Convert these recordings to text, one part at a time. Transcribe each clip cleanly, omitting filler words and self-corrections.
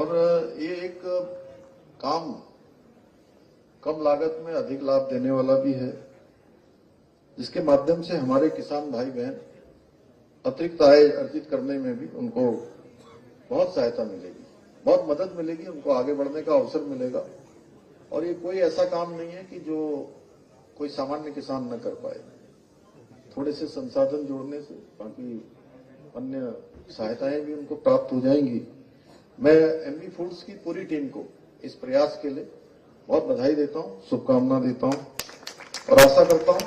और ये एक काम कम लागत में अधिक लाभ देने वाला भी है, जिसके माध्यम से हमारे किसान भाई बहन अतिरिक्त आय अर्जित करने में भी उनको बहुत सहायता मिलेगी, बहुत मदद मिलेगी, उनको आगे बढ़ने का अवसर मिलेगा। और ये कोई ऐसा काम नहीं है कि जो कोई सामान्य किसान न कर पाए। थोड़े से संसाधन जोड़ने से बाकी अन्य सहायताएं भी उनको प्राप्त हो जाएंगी। मैं एमबी फूड्स की पूरी टीम को इस प्रयास के लिए बहुत बधाई देता हूं, शुभकामना देता हूं और आशा करता हूं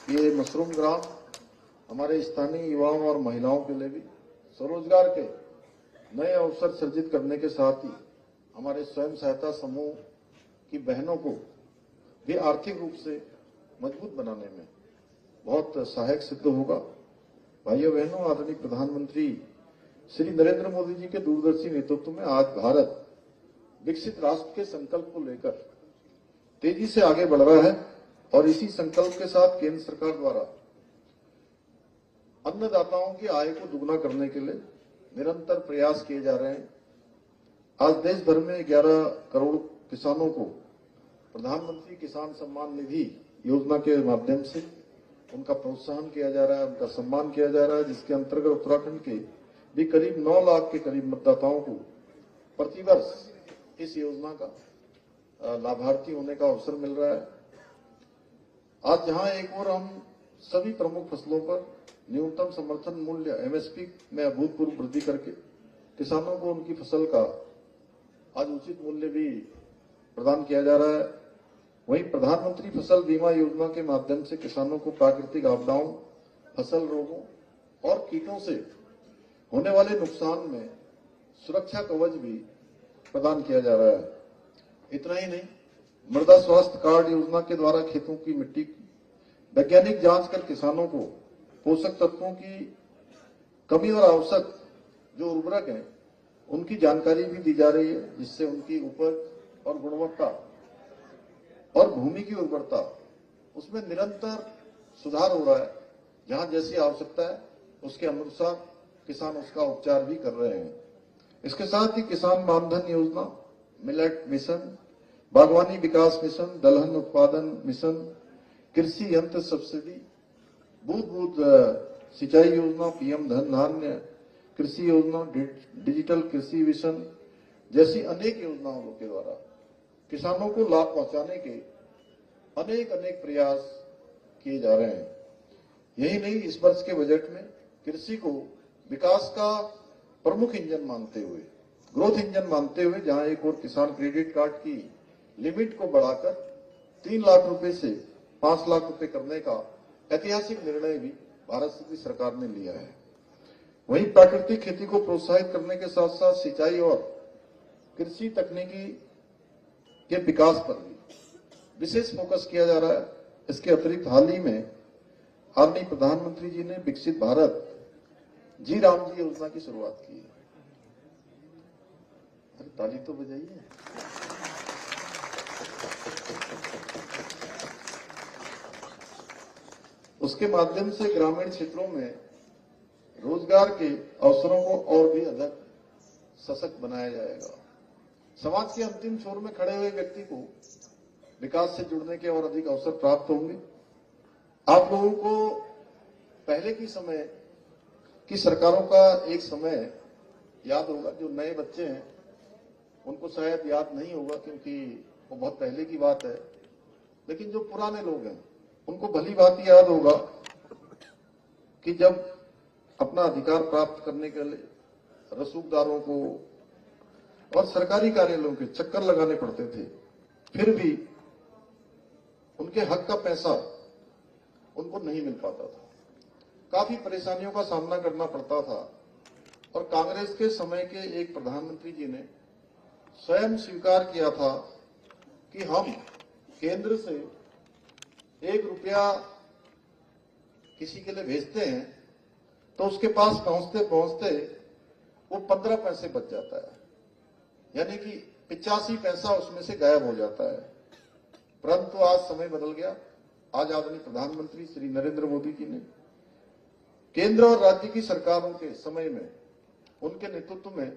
कि ये मशरूम ग्राम हमारे स्थानीय युवाओं और महिलाओं के लिए भी स्वरोजगार के नए अवसर सृजित करने के साथ ही हमारे स्वयं सहायता समूह की बहनों को भी आर्थिक रूप से मजबूत बनाने में बहुत सहायक सिद्ध होगा। भाइयों बहनों, आदरणीय प्रधानमंत्री श्री नरेंद्र मोदी जी के दूरदर्शी नेतृत्व में आज भारत विकसित राष्ट्र के संकल्प को लेकर तेजी से आगे बढ़ रहा है और इसी संकल्प के साथ केंद्र सरकार द्वारा अन्नदाताओं की आय को दुगना करने के लिए निरंतर प्रयास किए जा रहे हैं। आज देश भर में 11 करोड़ किसानों को प्रधानमंत्री किसान सम्मान निधि योजना के माध्यम से उनका प्रोत्साहन किया जा रहा है, उनका सम्मान किया जा रहा है, जिसके अंतर्गत उत्तराखंड के भी करीब 9 लाख के करीब मतदाताओं को प्रतिवर्ष इस योजना का लाभार्थी होने का अवसर मिल रहा है। आज जहां एक ओर हम सभी प्रमुख फसलों पर न्यूनतम समर्थन मूल्य एमएसपी में अभूतपूर्व वृद्धि करके किसानों को उनकी फसल का आज उचित मूल्य भी प्रदान किया जा रहा है, वहीं प्रधानमंत्री फसल बीमा योजना के माध्यम से किसानों को प्राकृतिक आपदाओं, फसल रोगों और कीटों से होने वाले नुकसान में सुरक्षा कवच भी प्रदान किया जा रहा है। इतना ही नहीं, मृदा स्वास्थ्य कार्ड योजना के द्वारा खेतों की मिट्टी की वैज्ञानिक जांच कर किसानों को पोषक तत्वों की कमी और आवश्यक जो उर्वरक हैं उनकी जानकारी भी दी जा रही है, जिससे उनकी उपज और गुणवत्ता और भूमि की उर्वरता उसमें निरंतर सुधार हो रहा है। जहां जैसी आवश्यकता है उसके अनुसार किसान उसका उपचार भी कर रहे हैं। इसके साथ ही किसान मानधन योजना, मिलेट मिशन, बागवानी विकास मिशन, दलहन उत्पादन मिशन, कृषि यंत्र सब्सिडी, बूंद बूंद सिंचाई योजना, पीएम धन धान्य कृषि योजना, डिजिटल कृषि मिशन जैसी अनेक योजनाओं के द्वारा किसानों को लाभ पहुंचाने के अनेक प्रयास किए जा रहे हैं। यही नहीं, इस वर्ष के बजट में कृषि को विकास का प्रमुख इंजन मानते हुए, ग्रोथ इंजन मानते हुए, जहां एक और किसान क्रेडिट कार्ड की लिमिट को बढ़ाकर 3 लाख रुपए से 5 लाख रुपए करने का ऐतिहासिक निर्णय भी भारत की सरकार ने लिया है। वहीं प्राकृतिक खेती को प्रोत्साहित करने के साथ साथ सिंचाई और कृषि तकनीकी के विकास पर भी विशेष फोकस किया जा रहा है। इसके अतिरिक्त हाल ही में आदरणीय प्रधानमंत्री जी ने विकसित भारत जी राम जी योजना की शुरुआत की है। अरे ताली तो बजाइए। उसके माध्यम से ग्रामीण क्षेत्रों में रोजगार के अवसरों को और भी अधिक सशक्त बनाया जाएगा। समाज के अंतिम छोर में खड़े हुए व्यक्ति को विकास से जुड़ने के और अधिक अवसर प्राप्त होंगे। आप लोगों को पहले की समय की सरकारों का एक समय याद होगा। जो नए बच्चे हैं उनको शायद याद नहीं होगा क्योंकि वो बहुत पहले की बात है, लेकिन जो पुराने लोग हैं उनको भली भांति याद होगा कि जब अपना अधिकार प्राप्त करने के लिए रसूखदारों को और सरकारी कार्यालयों के चक्कर लगाने पड़ते थे, फिर भी उनके हक का पैसा उनको नहीं मिल पाता था। काफी परेशानियों का सामना करना पड़ता था और कांग्रेस के समय के एक प्रधानमंत्री जी ने स्वयं स्वीकार किया था कि हम केंद्र से 1 रुपया किसी के लिए भेजते हैं तो उसके पास पहुंचते पहुंचते वो 15 पैसे बच जाता है, यानी कि 85 पैसा उसमें से गायब हो जाता है। परंतु आज समय बदल गया। आज आदरणीय प्रधानमंत्री श्री नरेंद्र मोदी जी ने केंद्र और राज्य की सरकारों के समय में उनके नेतृत्व में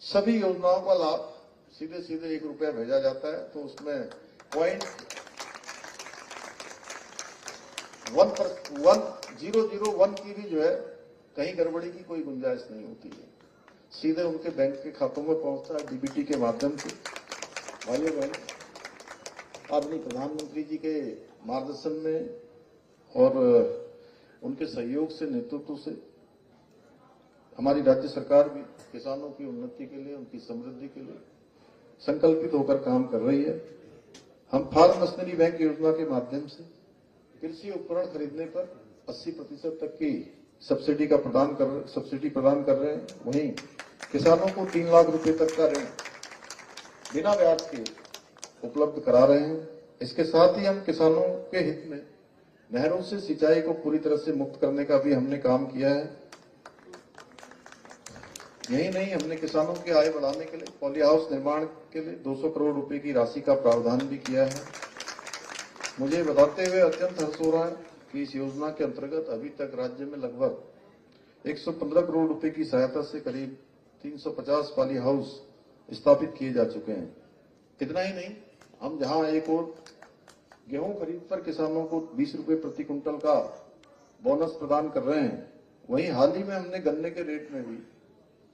सभी योजनाओं का लाभ सीधे सीधे 1 रुपया भेजा जाता है, तो उसमें 0.1001 की भी जो है कहीं गड़बड़ी की कोई गुंजाइश नहीं होती है, सीधे उनके बैंक के खातों में पहुंचता है डीबीटी के माध्यम से। भाइयों बहन, आदरणीय प्रधानमंत्री जी के मार्गदर्शन में और उनके सहयोग से, नेतृत्व से हमारी राज्य सरकार भी किसानों की उन्नति के लिए, उनकी समृद्धि के लिए संकल्पित होकर काम कर रही है। हम फार्म मशीनरी बैंक योजना के माध्यम से कृषि उपकरण खरीदने पर 80% तक की सब्सिडी प्रदान कर रहे हैं। वहीं किसानों को 3 लाख रुपए तक का ऋण बिना ब्याज के उपलब्ध करा रहे हैं। इसके साथ ही हम किसानों के हित में नहरों से सिंचाई को पूरी तरह से मुक्त करने का भी हमने काम किया है। यही नहीं, हमने किसानों की आय बढ़ाने के लिए पॉली हाउस निर्माण के लिए 200 करोड़ रुपए की राशि का प्रावधान भी किया है। मुझे बताते हुए अत्यंत हर्ष हो रहा है कि इस योजना के अंतर्गत अभी तक राज्य में लगभग 115 करोड़ रुपए की सहायता से करीब 350 पॉली हाउस स्थापित किए जा चुके हैं। इतना ही नहीं, हम जहां एक और गेहूं खरीद पर किसानों को 20 रुपए प्रति क्विंटल का बोनस प्रदान कर रहे हैं, वहीं हाल ही में हमने गन्ने के रेट में भी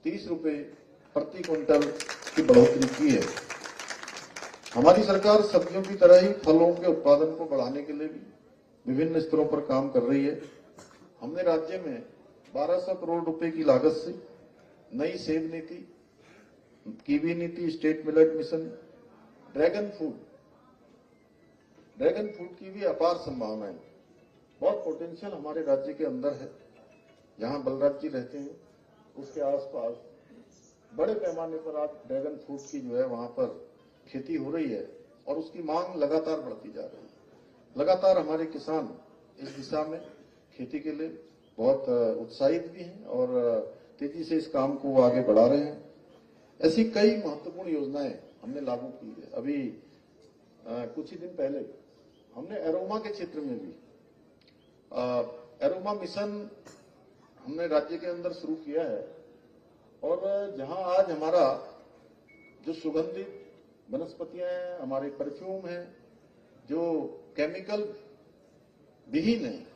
30 रुपए प्रति क्विंटल की बढ़ोतरी की है। हमारी सरकार सब्जियों की तरह ही फलों के उत्पादन को बढ़ाने के लिए भी विभिन्न स्तरों पर काम कर रही है। हमने राज्य में 1200 करोड़ रुपए की लागत से नई सेब नीति, कीवी नीति, state millet mission, dragon fruit की भी अपार संभावनाएं, बहुत पोटेंशियल हमारे राज्य के अंदर है। जहां बलराज जी रहते हैं उसके आसपास बड़े पैमाने पर आज ड्रैगन फ्रूट की जो है वहां पर खेती हो रही है और उसकी मांग लगातार बढ़ती जा रही है। लगातार हमारे किसान इस दिशा में खेती के लिए बहुत उत्साहित भी हैं और तेजी से इस काम को आगे बढ़ा रहे हैं। ऐसी कई महत्वपूर्ण योजनाएं हमने लागू की है। अभी कुछ ही दिन पहले हमने एरोमा के क्षेत्र में भी एरोमा मिशन हमने राज्य के अंदर शुरू किया है और जहां आज हमारा जो सुगंधित वनस्पतियां हैं, हमारे परफ्यूम हैं, जो केमिकल विहीन है,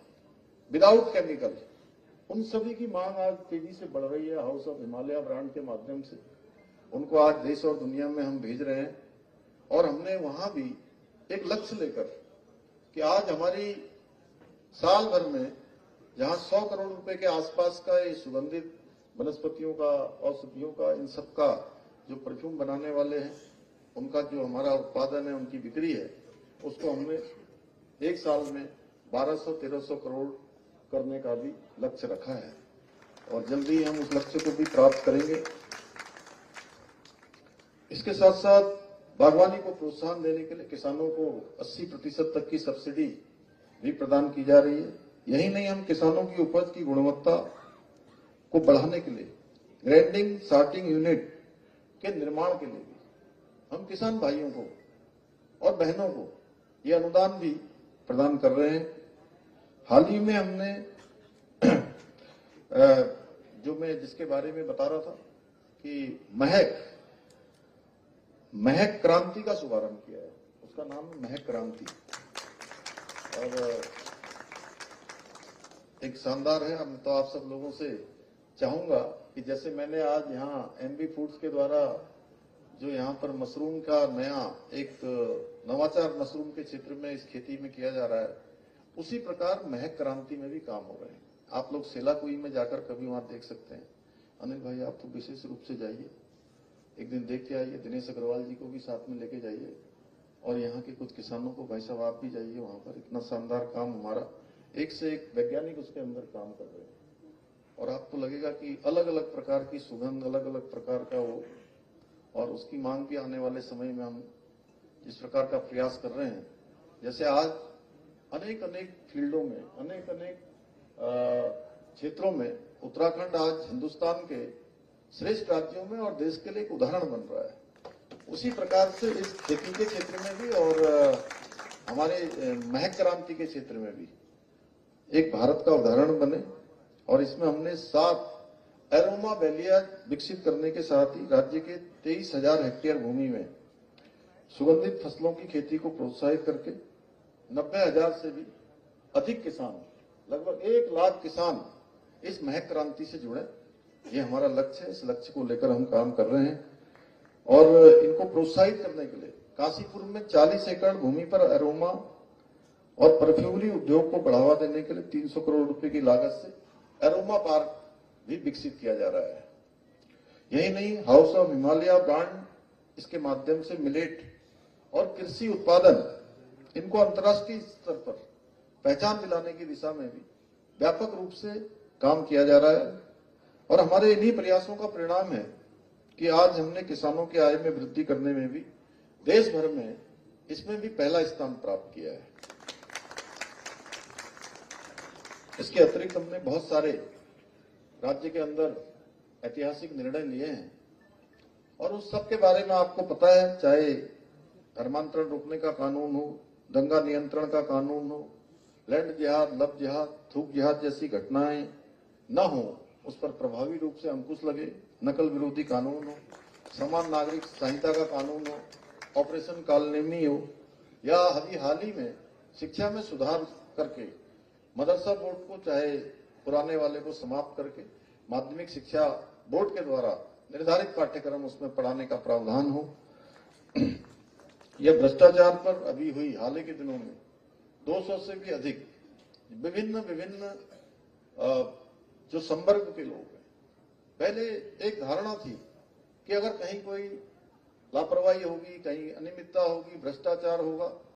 विदाउट केमिकल, उन सभी की मांग आज तेजी से बढ़ रही है। हाउस ऑफ हिमालय ब्रांड के माध्यम से उनको आज देश और दुनिया में हम भेज रहे हैं और हमने वहां भी एक लक्ष्य लेकर कि आज हमारी साल भर में जहां 100 करोड़ रुपए के आसपास का ये सुगंधित वनस्पतियों का, औषधियों का, इन सब का जो परफ्यूम बनाने वाले हैं उनका जो हमारा उत्पादन है, उनकी बिक्री है, उसको हमने एक साल में 1200-1300 करोड़ करने का भी लक्ष्य रखा है और जल्दी हम उस लक्ष्य को भी प्राप्त करेंगे। इसके साथ साथ बागवानी को प्रोत्साहन देने के लिए किसानों को 80% तक की सब्सिडी भी प्रदान की जा रही है। यही नहीं, हम किसानों की उपज की गुणवत्ता को बढ़ाने के लिए ग्राइंडिंग सॉर्टिंग यूनिट के निर्माण के लिए भी हम किसान भाइयों को और बहनों को ये अनुदान भी प्रदान कर रहे हैं। हाल ही में हमने जो मैं जिसके बारे में बता रहा था कि महक क्रांति का शुभारंभ किया है, उसका नाम है महक क्रांति और एक शानदार है। हम तो आप सब लोगों से चाहूंगा कि जैसे मैंने आज यहाँ एमबी फूड्स के द्वारा जो यहाँ पर मशरूम का नया एक नवाचार मशरूम के क्षेत्र में इस खेती में किया जा रहा है, उसी प्रकार महक क्रांति में भी काम हो रहे हैं। आप लोग सेलाकुई में जाकर कभी वहां देख सकते हैं। अनिल भाई, आप तो विशेष रूप से जाइए, एक दिन देख के आइए, दिनेश अग्रवाल जी को भी साथ में लेके जाइए और यहाँ के कुछ किसानों को, भाई साहब आप भी जाइए वहां पर। इतना शानदार काम हमारा, एक से एक वैज्ञानिक उसके अंदर काम कर रहे हैं और आपको लगेगा कि अलग अलग प्रकार की सुगंध, अलग अलग प्रकार का वो, और उसकी मांग भी आने वाले समय में हम जिस प्रकार का प्रयास कर रहे हैं, जैसे आज अनेक फील्डों में, अनेक क्षेत्रों में उत्तराखंड आज हिंदुस्तान के श्रेष्ठ राज्यों में और देश के लिए एक उदाहरण बन रहा है। उसी प्रकार से इस खेती के क्षेत्र में भी और हमारे महक क्रांति के क्षेत्र में भी एक भारत का उदाहरण बने और इसमें हमने 7 एरोमा बैलिया विकसित करने के साथ ही राज्य के 23,000 हेक्टेयर भूमि में सुगंधित फसलों की खेती को प्रोत्साहित करके 90,000 से भी अधिक किसान, लगभग 1 लाख किसान इस महक क्रांति से जुड़े। ये हमारा लक्ष्य है। इस लक्ष्य को लेकर हम काम कर रहे हैं और इनको प्रोत्साहित करने के लिए काशीपुर में 40 एकड़ भूमि पर एरोमा और परफ्यूमरी उद्योग को बढ़ावा देने के लिए 300 करोड़ रुपए की लागत से एरोमा पार्क भी विकसित किया जा रहा है। यही नहीं, हाउस ऑफ हिमालय ब्रांड, इसके माध्यम से मिलेट और कृषि उत्पादन, इनको अंतर्राष्ट्रीय स्तर पर पहचान दिलाने की दिशा में भी व्यापक रूप से काम किया जा रहा है। और हमारे इन्हीं प्रयासों का परिणाम है कि आज हमने किसानों की आय में वृद्धि करने में भी देश भर में इसमें भी पहला स्थान प्राप्त किया है। इसके अतिरिक्त हमने बहुत सारे राज्य के अंदर ऐतिहासिक निर्णय लिए हैं और उस सब के बारे में आपको पता है, चाहे धर्मांतरण रोकने का कानून हो, दंगा नियंत्रण का कानून हो, लैंड जिहाद, लव जिहाद, थूक जिहाद जैसी घटनाएं न हो, उस पर प्रभावी रूप से अंकुश लगे, नकल विरोधी कानून हो, समान नागरिक संहिता का कानून हो, ऑपरेशन कालनेमी हो, या अभी हाल ही में शिक्षा में सुधार करके मदरसा बोर्ड को, चाहे पुराने वाले को समाप्त करके माध्यमिक शिक्षा बोर्ड के द्वारा निर्धारित पाठ्यक्रम उसमें पढ़ाने का प्रावधान हो, यह भ्रष्टाचार पर अभी हुई हाल ही के दिनों में 200 से भी अधिक विभिन्न जो संवर्ग के लोग हैं। पहले एक धारणा थी कि अगर कहीं कोई लापरवाही होगी, कहीं अनियमितता होगी, भ्रष्टाचार होगा,